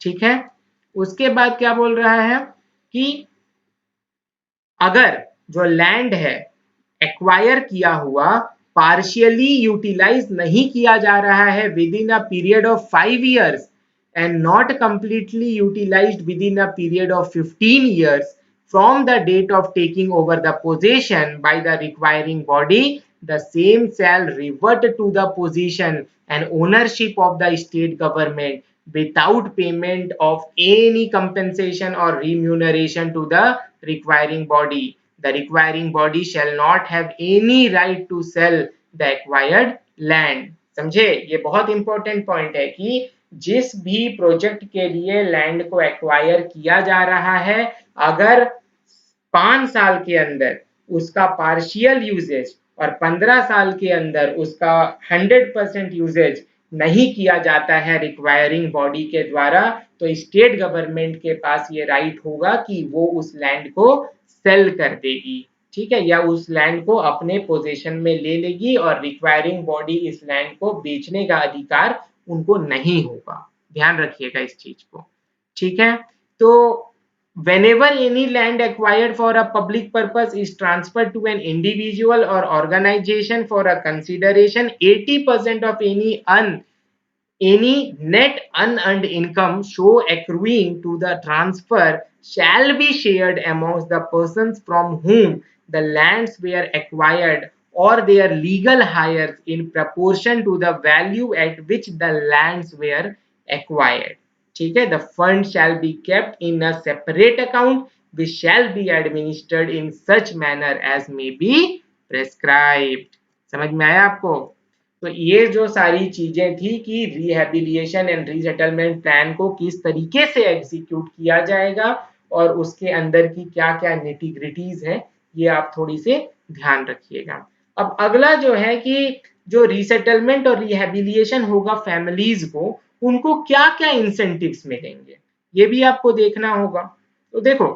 ठीक है। उसके बाद क्या बोल रहा है कि अगर जो लैंड है एक्वायर किया हुआ पार्शियली यूटिलाइज नहीं किया जा रहा है with in a period of 5 years and not completely utilized within a period of 15 years from the date of taking over the possession by the requiring body, the same shall revert to the possession and ownership of the state government without payment of any compensation or remuneration to the requiring body. The requiring body shall not have any right to sell the acquired land. समझे, ये बहुत important point है कि जिस भी project के लिए land को एक्वायर किया जा रहा है, अगर 5 साल के अंदर उसका पार्शियल यूजेज और 15 साल के अंदर उसका 100% यूजेज नहीं किया जाता है रिक्वायरिंग बॉडी के द्वारा, तो स्टेट गवर्नमेंट के पास ये राइट होगा कि वो उस लैंड को सेल कर देगी, ठीक है, या उस लैंड को अपने पोजीशन में ले लेगी और रिक्वायरिंग बॉडी इस लैंड को बेचने का अधिकार उनको नहीं होगा। ध्यान रखिएगा इस चीज को, ठीक है। तो whenever any land acquired for a public purpose is transferred to an individual or organization for a consideration, 80% of any net unearned income so accruing to the transfer shall be shared amongst the persons from whom the lands were acquired or their legal heirs in proportion to the value at which the lands were acquired, ठीक है। The fund shall be kept in a separate account which shall be administered in such manner as may be prescribed. समझ में आया आपको? तो ये जो सारी चीजें थी कि रिहेबिलिएशन एंड रीसेटलमेंट प्लान को किस तरीके से एग्जीक्यूट किया जाएगा और उसके अंदर की क्या क्या निटिग्रिटीज है, ये आप थोड़ी से ध्यान रखिएगा। अब अगला जो है कि जो रीसेटलमेंट और रिहेबिलिएशन होगा फैमिलीज को, उनको क्या क्या इंसेंटिव्स मिलेंगे, ये भी आपको देखना होगा। तो देखो,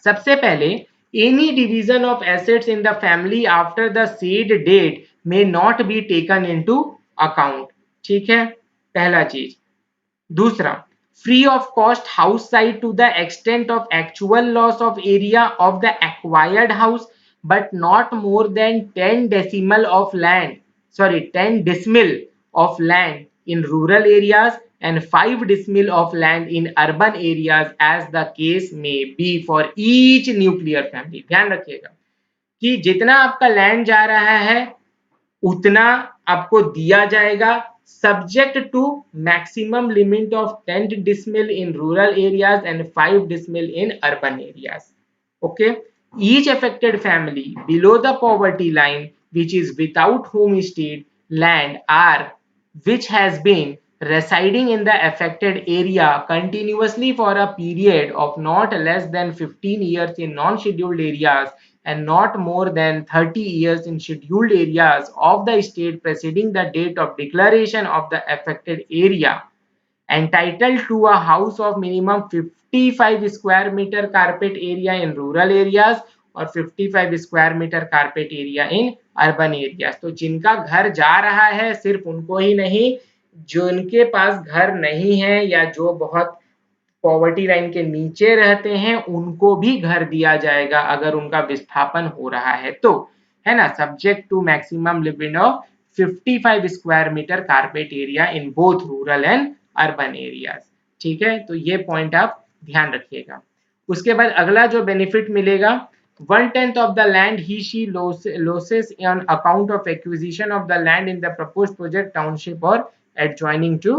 सबसे पहले any division of assets in the family after the said date may not be taken into account, ठीक है, पहला चीज। दूसरा, free of cost house site to the extent of actual loss of area of the acquired house but not more than 10 decimal of land, sorry 10 decimal of land in rural areas and 5 decimal of land in urban areas as the case may be for each nuclear family। ध्यान रखिएगा कि जितना आपका land जा रहा है उतना आपको दिया जाएगा, subject to maximum limit of 10 decimal in rural areas and 5 decimal in urban areas, okay। Each affected family below the poverty line which is without homestead land or which has been residing in the affected area continuously for a period of not less than 15 years in non-scheduled areas and not more than 30 years in scheduled areas of the state preceding the date of declaration of the affected area, entitled to a house of minimum 55 square meter carpet area in rural areas और 55 square metre carpet area in urban areas. तो जिनका घर जा रहा है सिर्फ उनको ही नहीं, जिनके पास घर नहीं है या जो बहुत पॉवर्टी लाइन के नीचे रहते हैं उनको भी घर दिया जाएगा अगर उनका विस्थापन हो रहा है तो, है ना, subject to maximum limit of 55 square metre carpet area in both rural and urban areas, ठीक है। तो ये पॉइंट आप ध्यान रखिएगा। उसके बाद अगला जो बेनिफिट मिलेगा, 1/10 of the land he she losses on account of acquisition of the land in the proposed project township or adjoining to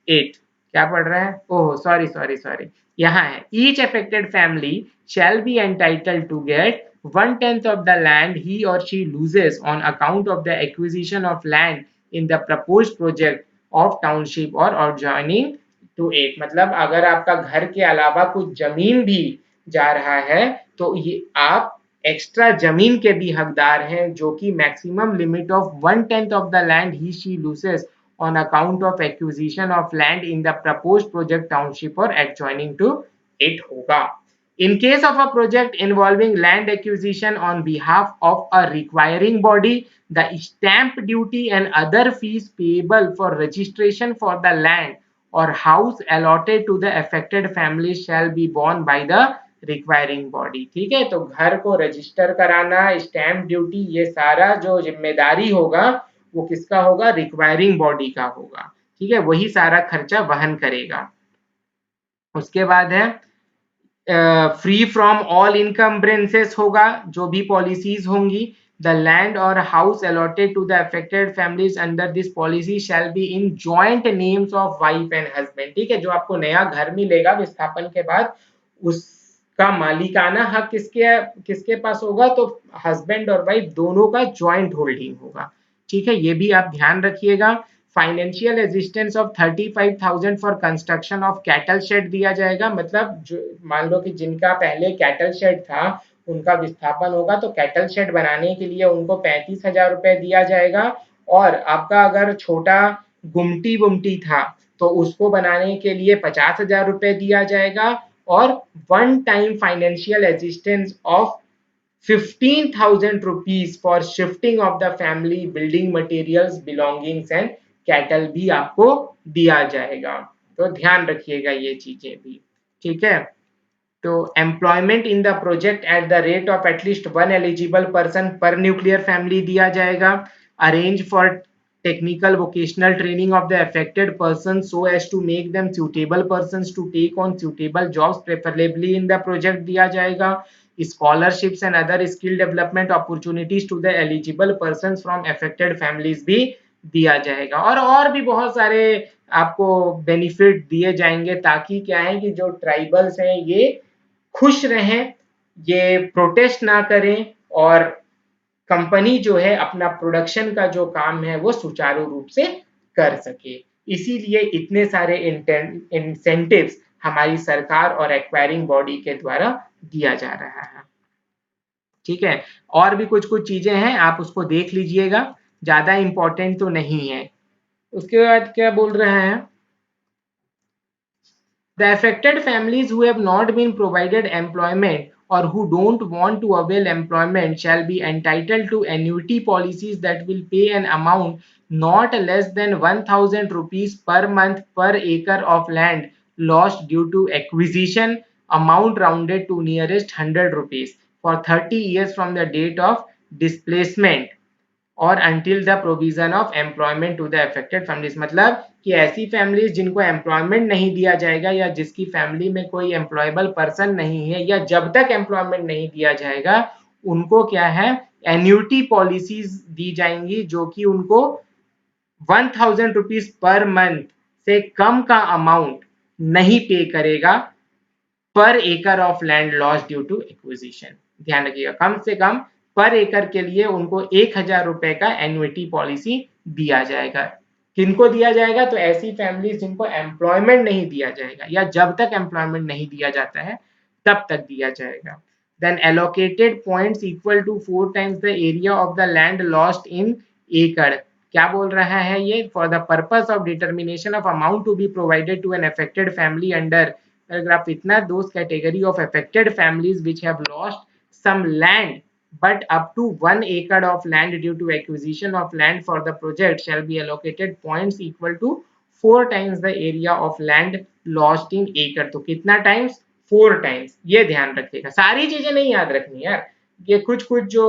it। क्या पढ़ रहे हैं? ओह सॉरी, यहाँ है each affected family shall be entitled to get 1/10 of the land he or she loses on account of the acquisition of land in the proposed project of township or adjoining to it। मतलब अगर आपका घर के अलावा कुछ जमीन भी जा रहा है तो ये आप एक्स्ट्रा जमीन के भी हकदार हैं जो कि maximum limit of 1/10 of the land he she loses on account of acquisition of land in the proposed project township or adjoining to it होगा। In case of a project involving land acquisition on behalf of a requiring body, the stamp duty and other fees payable for registration for the land और house allotted to the affected family shall be borne by the requiring body. ठीक है, तो घर को register कराना, stamp duty, ये सारा जो जिम्मेदारी होगा वो किसका होगा? रिक्वायरिंग बॉडी का होगा। ठीक है, वही सारा खर्चा वहन करेगा। उसके बाद है फ्री फ्रॉम ऑल इनकम्ब्रेंसेस होगा, जो भी पॉलिसीज होंगी। द लैंड और house allotted to the affected families under this policy shall be in joint names of wife and husband. ठीक है, जो आपको नया घर मिलेगा विस्थापन के बाद, उसका मालिकाना हक किसके किसके पास होगा? तो हस्बैंड और वाइफ दोनों का ज्वाइंट होल्डिंग होगा। ठीक है, ये भी आप ध्यान रखिएगा। Financial assistance of 35,000 for construction of cattle shed दिया जाएगा। मतलब जो मान लो कि जिनका पहले कैटल शेड था, उनका विस्थापन होगा, तो कैटल शेड बनाने के लिए उनको 35,000 रुपए दिया जाएगा। और आपका अगर छोटा गुमटी वुमटी था तो उसको बनाने के लिए 50,000 रुपए दिया जाएगा। और one time financial assistance of 15,000 rupees for shifting of the family building materials belongings and cattle भी आपको दिया जाएगा। तो ध्यान रखिएगा ये चीजें भी। ठीक है, तो employment in the project at the rate of at least one eligible person per nuclear family दिया जाएगा। Arrange for technical vocational training of the affected person so as to make them suitable persons to take on suitable jobs preferably in the project दिया जाएगा। scholarships and other skill development opportunities to the eligible persons from affected families भी दिया जाएगा। और भी बहुत सारे आपको बेनिफिट दिए जाएंगे, ताकि क्या है कि जो ट्राइबल्स हैं ये खुश रहें, ये प्रोटेस्ट ना करें, और कंपनी जो है अपना प्रोडक्शन का जो काम है वो सुचारू रूप से कर सके। इसीलिए इतने सारे इंसेंटिव्स हमारी सरकार और एक्वायरिंग बॉडी के द्वारा दिया जा रहा है। ठीक है, और भी कुछ कुछ चीजें हैं, आप उसको देख लीजिएगा, ज्यादा इंपॉर्टेंट तो नहीं है। उसके बाद क्या बोल रहे हैं? The affected families who have not been provided employment or who don't want to avail employment shall be entitled to annuity policies that will pay an amount not less than 1,000 rupees per month per acre of land lost due to acquisition, amount rounded to nearest 100 rupees for 30 years from the date of displacement और until the provision of employment to the affected families। मतलब कि ऐसी families जिनको employment नहीं दिया जाएगा, या जिसकी फैमिली में कोई एम्प्लॉयबल पर्सन नहीं है, या जब तक एम्प्लॉयमेंट नहीं दिया जाएगा, उनको क्या है? एन्यूटी पॉलिसीज दी जाएंगी, जो कि उनको 1,000 रुपीज पर मंथ से कम का अमाउंट नहीं पे करेगा पर एकड़ of land loss due to acquisition. ध्यान रखिएगा, कम से कम पर एकड़ के लिए उनको 1,000 रुपए का एन्युटी पॉलिसी दिया जाएगा। किनको दिया जाएगा? तो ऐसी फैमिलीज जिनको एम्प्लॉयमेंट नहीं दिया जाएगा, या जब तक एम्प्लॉयमेंट नहीं दिया जाता है तब तक दिया जाएगा। Then allocated points equal to 4 times the area of the land lost in एकड़। क्या बोल रहा है ये? For the purpose of determination of amount to be provided to an affected family under paragraph इतना, those category of affected families which have lost some land but up to 1 acre of land due to acquisition of land for the project shall be allocated points equal to 4 times the area of land lost in acre। तो कितना times? 4 times. ये ध्यान रखिएगा, सारी चीजें नहीं याद रखनी यार, ये कुछ कुछ जो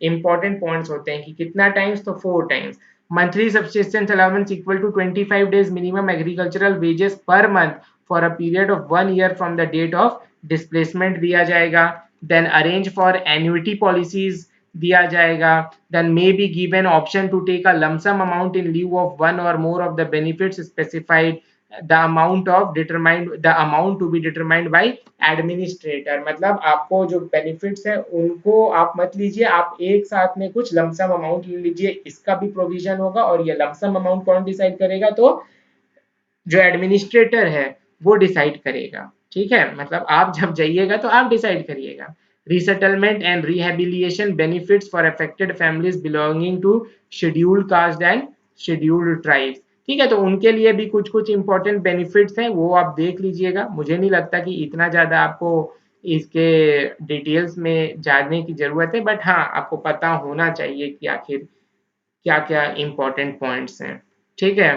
इंपॉर्टेंट पॉइंट्स होते हैं कि कितना टाइम्स, तो 4 times. Monthly subsistence allowance equal to 25 days minimum agricultural wages per month for a period of 1 year from the date of displacement दिया जाएगा। Then arrange for annuity policies दिया जाएगा। Then may be given option to take a lump sum amount in lieu of one और more of the benefits specified, the amount of determined, the amount to be determined by administrator. मतलब आपको जो benefits है उनको आप मत लीजिए, आप एक साथ में कुछ लमसम अमाउंट ले लीजिए, इसका भी प्रोविजन होगा। और ये लमसम अमाउंट कौन डिसाइड करेगा? तो जो एडमिनिस्ट्रेटर है वो डिसाइड करेगा। ठीक है, मतलब आप जब जाइएगा तो आप डिसाइड करिएगा। resettlement and rehabilitation benefits for affected families belonging to scheduled caste and scheduled tribes। ठीक है, तो उनके लिए भी कुछ कुछ इंपॉर्टेंट बेनिफिट्स हैं, वो आप देख लीजिएगा। मुझे नहीं लगता कि इतना ज्यादा आपको इसके डिटेल्स में जानने की जरूरत है, बट हाँ आपको पता होना चाहिए कि आखिर क्या क्या इंपॉर्टेंट पॉइंट्स हैं। ठीक है,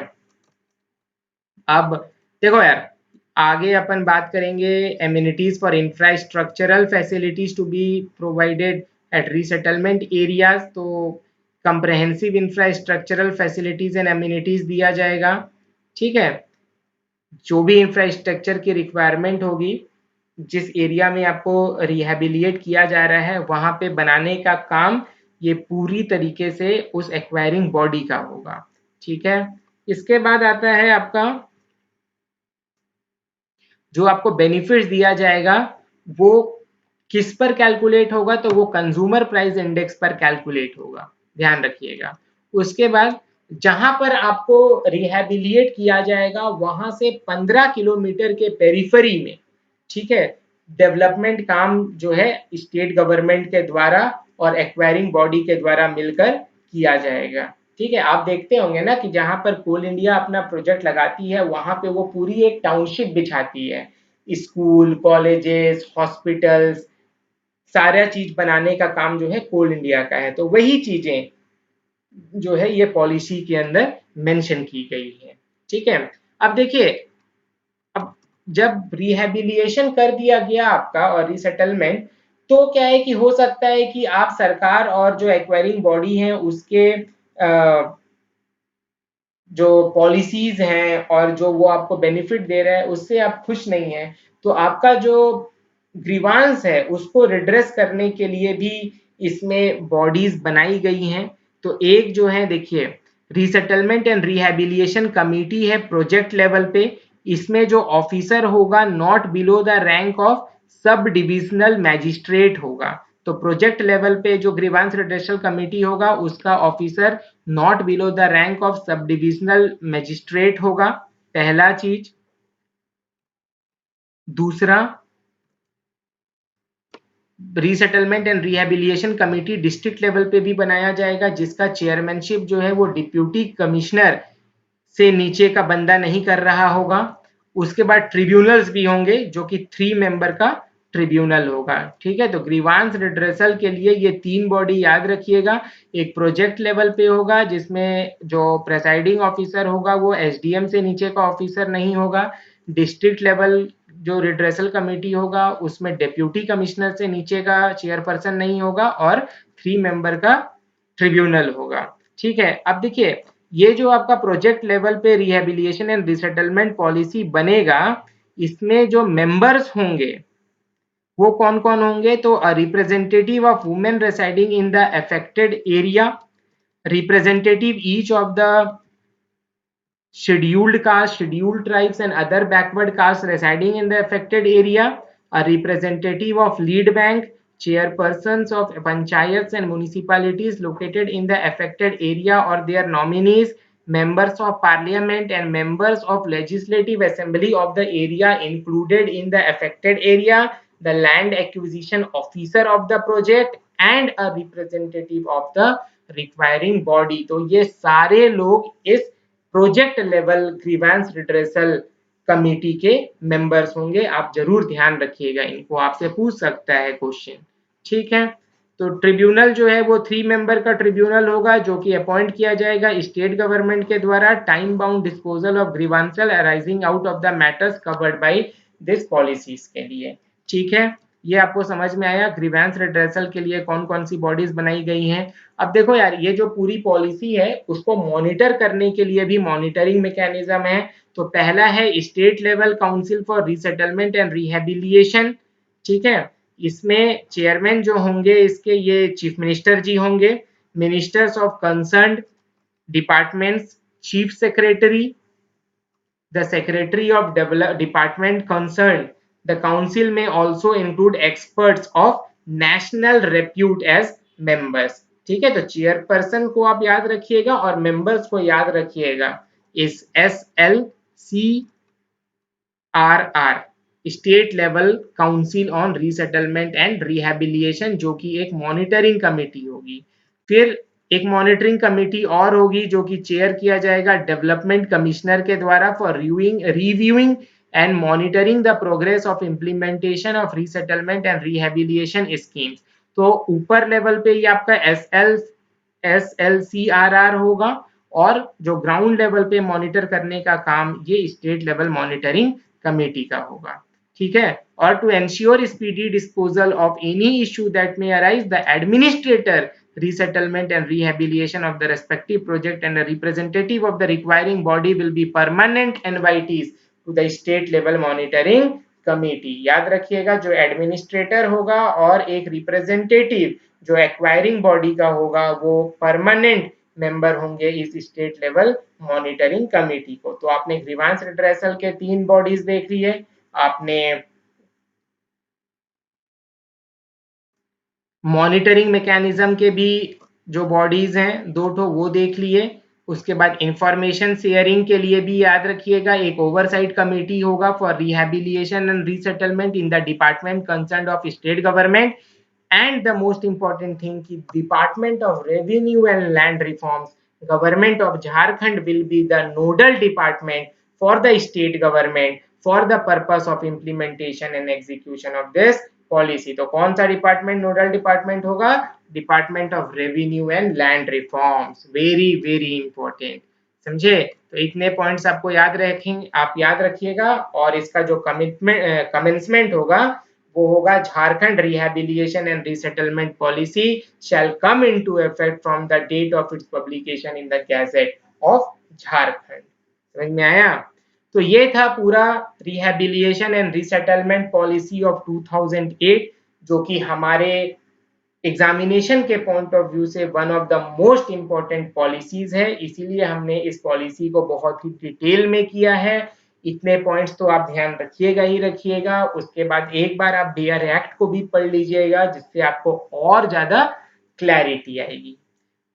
अब देखो यार, आगे अपन बात करेंगे amenities for infrastructural facilities to be provided at resettlement areas. तो comprehensive infrastructural facilities and amenities दिया जाएगा। ठीक है, जो भी इंफ्रास्ट्रक्चर की रिक्वायरमेंट होगी, जिस एरिया में आपको रिहेबिलिएट किया जा रहा है वहां पे बनाने का काम ये पूरी तरीके से उस एक्वायरिंग बॉडी का होगा। ठीक है, इसके बाद आता है आपका जो आपको बेनिफिट्स दिया जाएगा वो किस पर कैलकुलेट होगा, तो वो कंज्यूमर प्राइस इंडेक्स पर कैलकुलेट होगा, ध्यान रखिएगा। उसके बाद जहां पर आपको रिहेबिलिएट किया जाएगा वहां से 15 किलोमीटर के पेरिफेरी में, ठीक है, डेवलपमेंट काम जो है स्टेट गवर्नमेंट के द्वारा और एक्वायरिंग बॉडी के द्वारा मिलकर किया जाएगा। ठीक है, आप देखते होंगे ना कि जहां पर कोल इंडिया अपना प्रोजेक्ट लगाती है वहां पे वो पूरी एक टाउनशिप बिछाती है, स्कूल, कॉलेजेस, हॉस्पिटल्स, सारा चीज बनाने का काम जो है कोल इंडिया का है। तो वही चीजें जो है ये पॉलिसी के अंदर मेंशन की गई है। ठीक है, अब देखिए, अब जब रिहेबिलिएशन कर दिया गया आपका और रिसेटलमेंट, तो क्या है कि हो सकता है कि आप सरकार और जो एक्वायरिंग बॉडी है उसके जो पॉलिसीज हैं और जो वो आपको बेनिफिट दे रहा है उससे आप खुश नहीं हैं, तो आपका जो ग्रीवांस है उसको रिड्रेस करने के लिए भी इसमें बॉडीज बनाई गई हैं। तो एक जो है देखिए, रीसेटलमेंट एंड रिहेबिलिएशन कमेटी है प्रोजेक्ट लेवल पे। इसमें जो ऑफिसर होगा not below the rank of sub divisional magistrate होगा। तो प्रोजेक्ट लेवल पे जो ग्रीवांस रिड्रेसल कमेटी होगा उसका officer not below the rank of sub divisional magistrate होगा, पहला चीज। दूसरा, resettlement and rehabilitation committee district level पे भी बनाया जाएगा, जिसका चेयरमैनशिप जो है वो डिप्यूटी कमिश्नर से नीचे का बंदा नहीं कर रहा होगा। उसके बाद ट्रिब्यूनल्स भी होंगे जो कि 3 मेंबर का ट्रिब्यूनल होगा। ठीक है, तो ग्रीवांस रिड्रेसल के लिए ये 3 बॉडी याद रखिएगा। एक प्रोजेक्ट लेवल पे होगा जिसमें जो प्रेसाइडिंग ऑफिसर होगा वो एसडीएम से नीचे का ऑफिसर नहीं होगा। डिस्ट्रिक्ट लेवल जो रिड्रेसल कमेटी होगा उसमें डिप्यूटी कमिश्नर से नीचे का चेयरपर्सन नहीं होगा और 3 मेंबर का ट्रिब्यूनल होगा। ठीक है, अब देखिए, ये जो आपका प्रोजेक्ट लेवल पे रिहेबिलिएशन एंड रिसेटलमेंट पॉलिसी बनेगा, इसमें जो मेंबर्स होंगे वो कौन कौन होंगे, तो a representative of women residing in the affected area, representative each of the scheduled caste, scheduled tribes and other backward castes residing in the affected area, a representative of lead bank, chairpersons of panchayats and municipalities located in the affected area or their nominees, members of parliament and members of legislative assembly of the area included in the affected area, the land acquisition officer of the project and a representative of the requiring body। तो ये सारे लोग इस project level grievance redressal committee के members होंगे। आप जरूर ध्यान रखिएगा, इनको आपसे पूछ सकता है क्वेश्चन। ठीक है, तो ट्रिब्यूनल जो है वो 3 मेंबर का ट्रिब्यूनल होगा जो कि अपॉइंट किया जाएगा स्टेट गवर्नमेंट के द्वारा, time bound disposal of grievances arising out of the matters covered by this policies के लिए। ठीक है, ये आपको समझ में आया ग्रीवेंस रिड्रेसल के लिए कौन कौन सी बॉडीज बनाई गई हैं। अब देखो यार, ये जो पूरी पॉलिसी है उसको मॉनिटर करने के लिए भी मॉनिटरिंग मैकेनिज्म है। तो पहला है state level council for resettlement and rehabilitation. ठीक है, इसमें चेयरमैन जो होंगे इसके ये चीफ मिनिस्टर जी होंगे, ministers of concerned departments, chief secretary, the secretary of department concerned. The council may also include experts of national repute as members। ठीक है, तो चेयरपर्सन को आप याद रखिएगा और मेंबर्स को याद रखिएगा। इस SLCRR state level council on resettlement and rehabilitation, जो कि एक मॉनिटरिंग कमेटी होगी। फिर एक मॉनिटरिंग कमेटी और होगी जो कि चेयर किया जाएगा डेवलपमेंट कमिश्नर के द्वारा for reviewing and monitoring the progress of implementation of resettlement and rehabilitation schemes. तो ऊपर लेवल पे ये आपका SLCRR होगा और जो ग्राउंड लेवल पे मॉनिटर करने का काम ये स्टेट लेवल मॉनिटरिंग कमेटी का होगा, ठीक है। और to ensure speedy disposal of any issue that may arise, the administrator resettlement and rehabilitation of the respective project and a representative of the requiring body will be permanent invitees to the state level monitoring committee। याद रखिएगा, जो administrator होगा और एक representative जो acquiring body का होगा वो परमानेंट मेंबर होंगे इस स्टेट लेवल मॉनिटरिंग कमेटी को। तो आपने ग्रीवांस रिड्रेसल के 3 बॉडीज देख लिए, आपने मॉनिटरिंग मैकेनिज्म के भी जो बॉडीज हैं 2 ठो वो देख लिए। उसके बाद इंफॉर्मेशन शेयरिंग के लिए भी याद रखिएगा एक ओवरसाइट कमेटी होगा for rehabilitation and resettlement in the department concerned of state government. And the most important thing कि department of revenue and land reforms, government of Jharkhand will be the nodal department for the state government for the purpose of implementation and execution of this policy. तो कौन सा department nodal department होगा? Department of revenue and land reforms. Very very important, समझे? तो इतने points आपको याद रखेंगे, आप याद रखिएगा। और इसका जो कमेंसमेंट होगा वो होगा Jharkhand rehabilitation and resettlement policy shall come into effect from the date of its publication in the gazette of Jharkhand. समझ में आया? तो ये था पूरा rehabilitation and resettlement policy of 2008, जो कि हमारे एग्जामिनेशन के पॉइंट ऑफ व्यू से one of the most important policies है। इसीलिए हमने इस पॉलिसी को बहुत ही डिटेल में किया है। इतने पॉइंट्स तो आप ध्यान रखिएगा ही रखिएगा। उसके बाद एक बार आप डेयर एक्ट को भी पढ़ लीजिएगा, जिससे आपको और ज्यादा क्लैरिटी आएगी।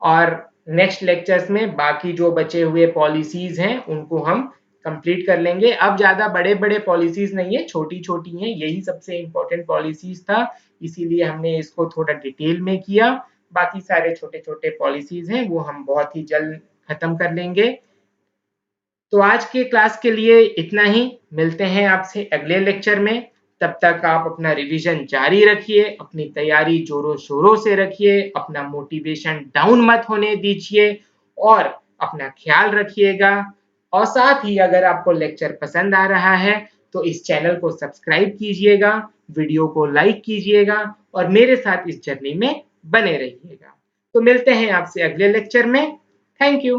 और नेक्स्ट लेक्चर्स में बाकी जो बचे हुए पॉलिसीज हैं उनको हम कंप्लीट कर लेंगे। अब ज्यादा बड़े बड़े पॉलिसीज नहीं है, छोटी छोटी हैं, यही सबसे इंपॉर्टेंट पॉलिसीज था, इसीलिए हमने इसको थोड़ा डिटेल में किया। बाकी सारे छोटे छोटे पॉलिसीज हैं वो हम बहुत ही जल्द खत्म कर लेंगे। तो आज के क्लास के लिए इतना ही, मिलते हैं आपसे अगले लेक्चर में। तब तक आप अपना रिवीजन जारी रखिए, अपनी तैयारी जोरों शोरों से रखिए, अपना मोटिवेशन डाउन मत होने दीजिए और अपना ख्याल रखिएगा। और साथ ही अगर आपको लेक्चर पसंद आ रहा है तो इस चैनल को सब्सक्राइब कीजिएगा, वीडियो को लाइक कीजिएगा और मेरे साथ इस जर्नी में बने रहिएगा। तो मिलते हैं आपसे अगले लेक्चर में। Thank you.